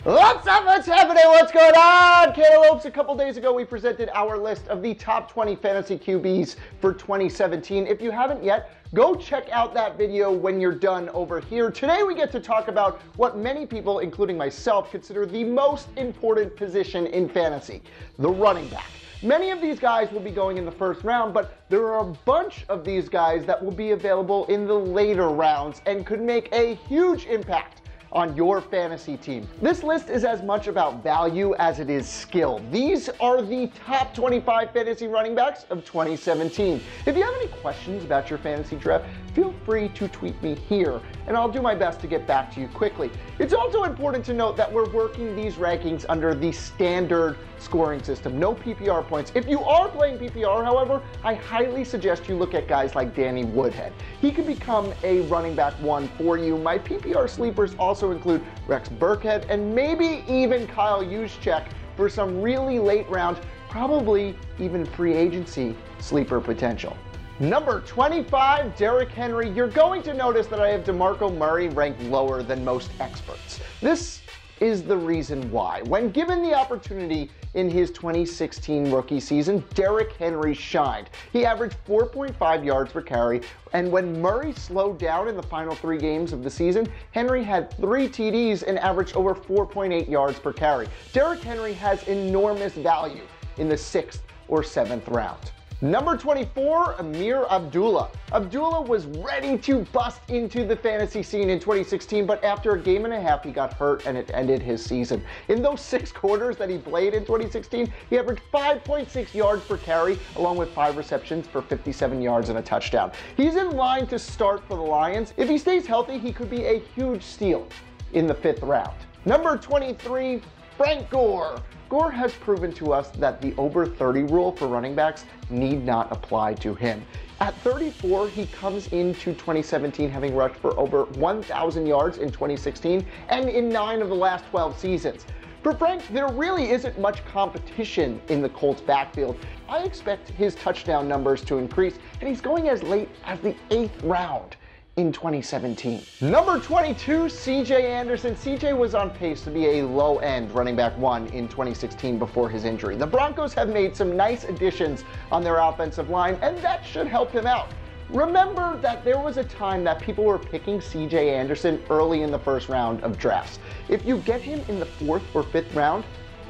What's up? What's happening? What's going on, Cantaloupes? A couple days ago, we presented our list of the top 20 fantasy QBs for 2017. If you haven't yet, go check out that video when you're done over here. Today, we get to talk about what many people, including myself, consider the most important position in fantasy, the running back. Many of these guys will be going in the first round, but there are a bunch of these guys that will be available in the later rounds and could make a huge impact on your fantasy team. This list is as much about value as it is skill. These are the top 25 fantasy running backs of 2017. If you have any questions about your fantasy draft, feel free to tweet me here, and I'll do my best to get back to you quickly. It's also important to note that we're working these rankings under the standard scoring system, no PPR points. If you are playing PPR, however, I highly suggest you look at guys like Danny Woodhead. He could become a running back one for you. My PPR sleepers also include Rex Burkhead and maybe even Kyle Juszczyk for some really late round, probably even free agency sleeper potential. Number 25, Derrick Henry. You're going to notice that I have DeMarco Murray ranked lower than most experts. This is the reason why. When given the opportunity in his 2016 rookie season, Derrick Henry shined. He averaged 4.5 yards per carry, and when Murray slowed down in the final 3 games of the season, Henry had 3 TDs and averaged over 4.8 yards per carry. Derrick Henry has enormous value in the 6th or 7th round. Number 24, Amir Abdullah. Abdullah was ready to bust into the fantasy scene in 2016, but after a game and a half, he got hurt and it ended his season. In those 6 quarters that he played in 2016, he averaged 5.6 yards per carry, along with 5 receptions for 57 yards and a touchdown. He's in line to start for the Lions. If he stays healthy, he could be a huge steal in the 5th round. Number 23, Frank Gore. Gore has proven to us that the over 30 rule for running backs need not apply to him. At 34, he comes into 2017 having rushed for over 1,000 yards in 2016 and in 9 of the last 12 seasons. For Frank, there really isn't much competition in the Colts backfield. I expect his touchdown numbers to increase, and he's going as late as the 8th round in 2017. Number 22, CJ Anderson. CJ was on pace to be a low-end running back one in 2016 before his injury. The Broncos have made some nice additions on their offensive line, and that should help him out. Remember that there was a time that people were picking CJ Anderson early in the 1st round of drafts. If you get him in the 4th or 5th round,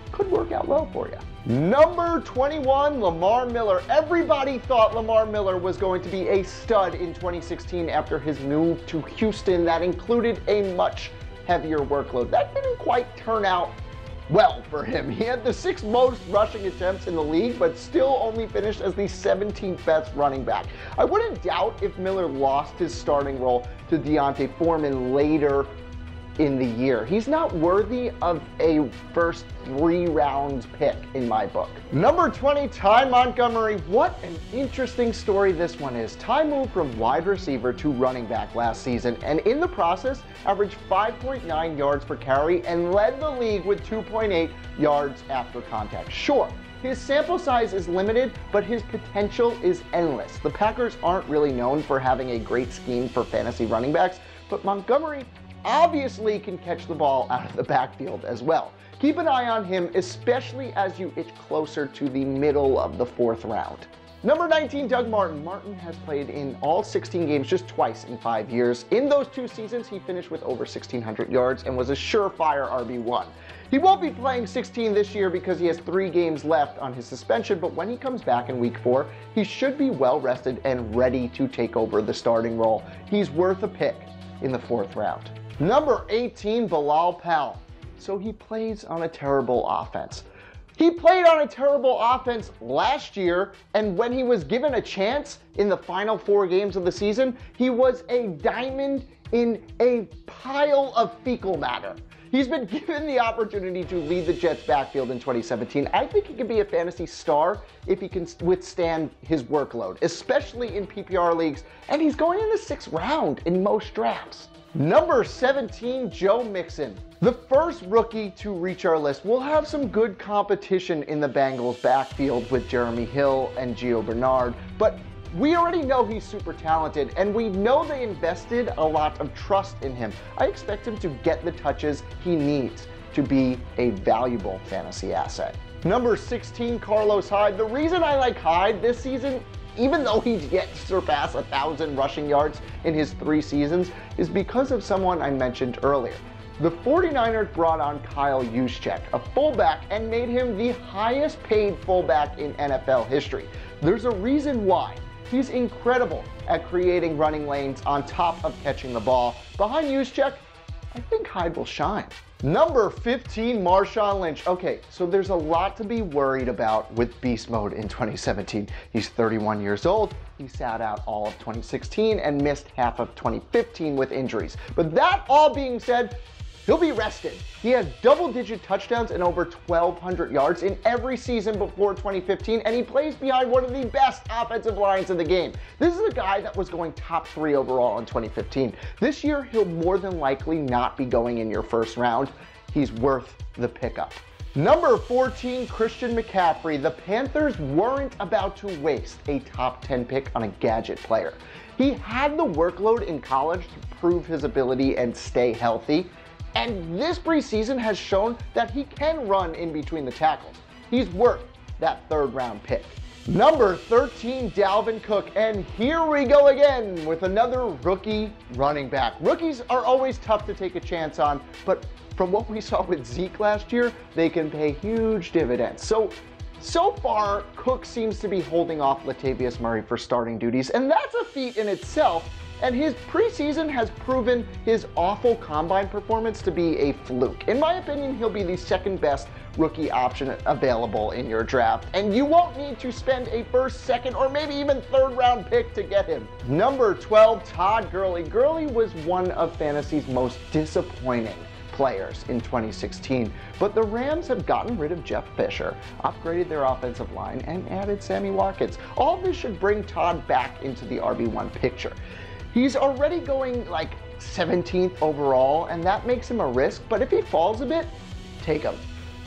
it could work out well for you. Number 21, Lamar Miller. Everybody thought Lamar Miller was going to be a stud in 2016 after his move to Houston that included a much heavier workload. That didn't quite turn out well for him. He had the 6th most rushing attempts in the league, but still only finished as the 17th best running back. I wouldn't doubt if Miller lost his starting role to D'Onta Foreman later in the year. He's not worthy of a first 3 rounds pick in my book. Number 20, Ty Montgomery. What an interesting story this one is. Ty moved from wide receiver to running back last season, and in the process averaged 5.9 yards per carry and led the league with 2.8 yards after contact. Sure, his sample size is limited, but his potential is endless. The Packers aren't really known for having a great scheme for fantasy running backs, but Montgomery obviously can catch the ball out of the backfield as well. Keep an eye on him, especially as you itch closer to the middle of the 4th round. Number 19, Doug Martin. Martin has played in all 16 games just twice in 5 years. In those 2 seasons, he finished with over 1,600 yards and was a surefire RB1. He won't be playing 16 this year because he has 3 games left on his suspension, but when he comes back in week 4, he should be well rested and ready to take over the starting role. He's worth a pick in the 4th round. Number 18, Bilal Powell. So he plays on a terrible offense. He played on a terrible offense last year, and when he was given a chance in the final 4 games of the season, he was a diamond in a pile of fecal matter. He's been given the opportunity to lead the Jets backfield in 2017. I think he could be a fantasy star if he can withstand his workload, especially in PPR leagues, and he's going in the 6th round in most drafts. Number 17, Joe Mixon. The first rookie to reach our list will have some good competition in the Bengals backfield with Jeremy Hill and Gio Bernard, but we already know he's super talented, and we know they invested a lot of trust in him. I expect him to get the touches he needs. to be a valuable fantasy asset. Number 16, Carlos Hyde. The reason I like Hyde this season, even though he's yet to surpass 1,000 rushing yards in his 3 seasons, is because of someone I mentioned earlier. The 49ers brought on Kyle Juszczyk, a fullback, and made him the highest paid fullback in NFL history. There's a reason why. He's incredible at creating running lanes on top of catching the ball. Behind Juszczyk, I think Hyde will shine. Number 15, Marshawn Lynch. Okay, so there's a lot to be worried about with beast mode in 2017. He's 31 years old. He sat out all of 2016 and missed half of 2015 with injuries. But that all being said, he'll be rested. He has double-digit touchdowns and over 1,200 yards in every season before 2015, and he plays behind one of the best offensive lines in the game. This is a guy that was going top 3 overall in 2015. This year, he'll more than likely not be going in your first round. He's worth the pickup. Number 14, Christian McCaffrey. The Panthers weren't about to waste a top 10 pick on a gadget player. He had the workload in college to prove his ability and stay healthy. And this preseason has shown that he can run in between the tackles. He's worth that 3rd round pick. Number 13, Dalvin Cook. And here we go again with another rookie running back. Rookies are always tough to take a chance on, but from what we saw with Zeke last year, they can pay huge dividends. So far, Cook seems to be holding off Latavius Murray for starting duties, and that's a feat in itself. And his preseason has proven his awful combine performance to be a fluke. In my opinion, he'll be the 2nd best rookie option available in your draft, and you won't need to spend a 1st, 2nd, or maybe even 3rd round pick to get him. Number 12, Todd Gurley. Gurley was one of fantasy's most disappointing players in 2016, but the Rams have gotten rid of Jeff Fisher, upgraded their offensive line, and added Sammy Watkins. All this should bring Todd back into the RB1 picture. He's already going like 17th overall, and that makes him a risk, but if he falls a bit, take him.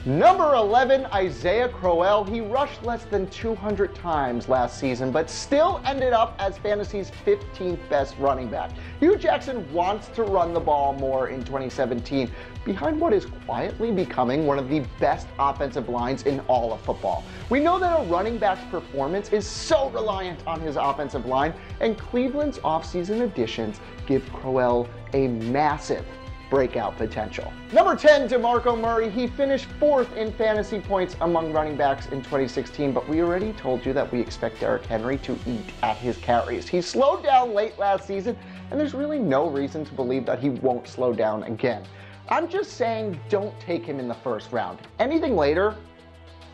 Number 11, Isaiah Crowell. He rushed less than 200 times last season, but still ended up as fantasy's 15th best running back. Hugh Jackson wants to run the ball more in 2017, behind what is quietly becoming one of the best offensive lines in all of football. We know that a running back's performance is so reliant on his offensive line, and Cleveland's offseason additions give Crowell a massive breakout potential. Number 10, DeMarco Murray. He finished 4th in fantasy points among running backs in 2016, but we already told you that we expect Derrick Henry to eat at his carries. He slowed down late last season, and there's really no reason to believe that he won't slow down again. I'm just saying don't take him in the 1st round. Anything later,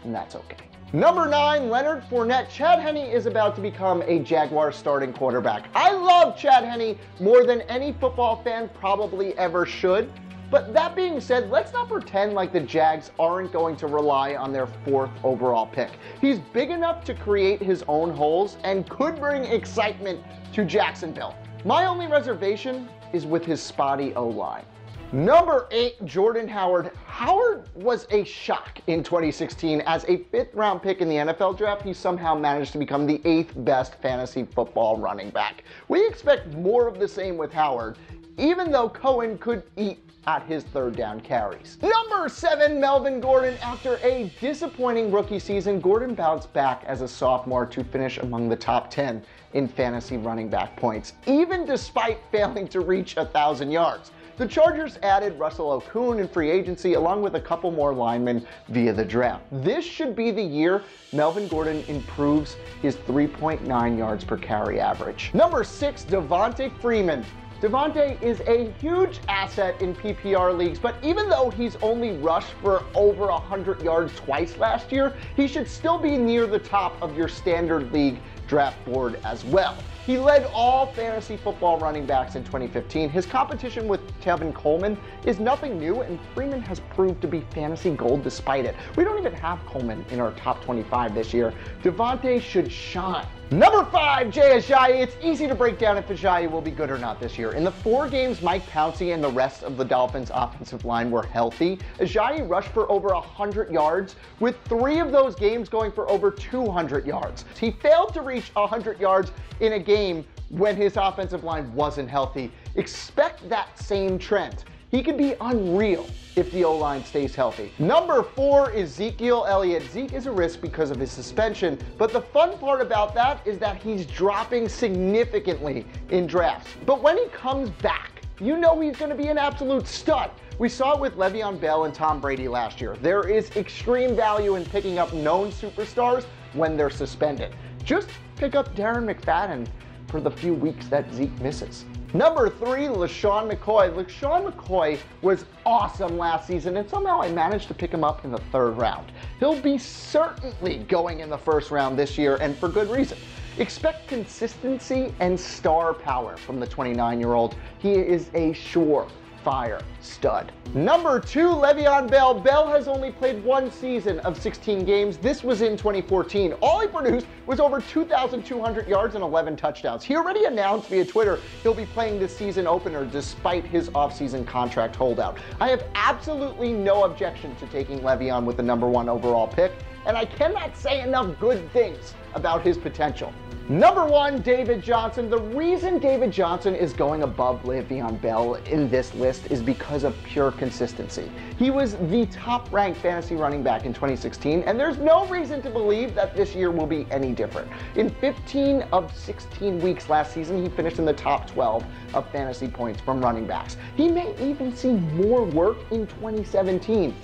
and that's okay. Number 9, Leonard Fournette. Chad Henne is about to become a Jaguars starting quarterback. I love Chad Henne more than any football fan probably ever should. But that being said, let's not pretend like the Jags aren't going to rely on their 4th overall pick. He's big enough to create his own holes and could bring excitement to Jacksonville. My only reservation is with his spotty O-line. Number 8, Jordan Howard. Howard was a shock in 2016. As a 5th round pick in the NFL draft, he somehow managed to become the 8th best fantasy football running back. We expect more of the same with Howard, even though Cohen could eat at his 3rd down carries. Number 7, Melvin Gordon. After a disappointing rookie season, Gordon bounced back as a sophomore to finish among the top 10 in fantasy running back points, even despite failing to reach 1,000 yards. The Chargers added Russell Okung in free agency along with a couple more linemen via the draft. This should be the year Melvin Gordon improves his 3.9 yards per carry average. Number 6, Devonta Freeman. Devonta is a huge asset in PPR leagues, but even though he's only rushed for over 100 yards twice last year, he should still be near the top of your standard league draft board as well. He led all fantasy football running backs in 2015. His competition with Tevin Coleman is nothing new, and Freeman has proved to be fantasy gold despite it. We don't even have Coleman in our top 25 this year. Devonta should shine. Number 5, Jay Ajayi. It's easy to break down if Ajayi will be good or not this year. In the 4 games Mike Pouncey and the rest of the Dolphins' offensive line were healthy, Ajayi rushed for over 100 yards, with 3 of those games going for over 200 yards. He failed to reach 100 yards in a game when his offensive line wasn't healthy. Expect that same trend. He could be unreal if the O-line stays healthy. Number 4 is Ezekiel Elliott. Zeke is a risk because of his suspension, but the fun part about that is that he's dropping significantly in drafts. But when he comes back, you know he's going to be an absolute stud. We saw it with Le'Veon Bell and Tom Brady last year. There is extreme value in picking up known superstars when they're suspended. Just pick up Darren McFadden for the few weeks that Zeke misses. Number 3, LeSean McCoy. LeSean McCoy was awesome last season, and somehow I managed to pick him up in the 3rd round. He'll be certainly going in the 1st round this year, and for good reason. Expect consistency and star power from the 29-year-old. He is a surefire stud. Number 2, Le'Veon Bell. Bell has only played 1 season of 16 games. This was in 2014. All he produced was over 2,200 yards and 11 touchdowns. He already announced via Twitter he'll be playing the season opener despite his offseason contract holdout. I have absolutely no objection to taking Le'Veon with the number 1 overall pick, and I cannot say enough good things about his potential. Number 1, David Johnson. The reason David Johnson is going above Le'Veon Bell in this list is because of pure consistency. He was the top-ranked fantasy running back in 2016, and there's no reason to believe that this year will be any different. In 15 of 16 weeks last season, he finished in the top 12 of fantasy points from running backs. He may even see more work in 2017.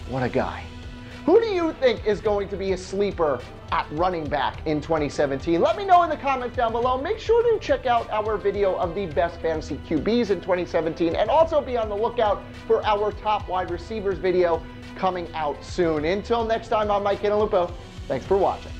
What a guy. Who do you think is going to be a sleeper at running back in 2017? Let me know in the comments down below. Make sure to check out our video of the best fantasy QBs in 2017, and also be on the lookout for our top wide receivers video coming out soon. Until next time, I'm Mike Cantalupo. Thanks for watching.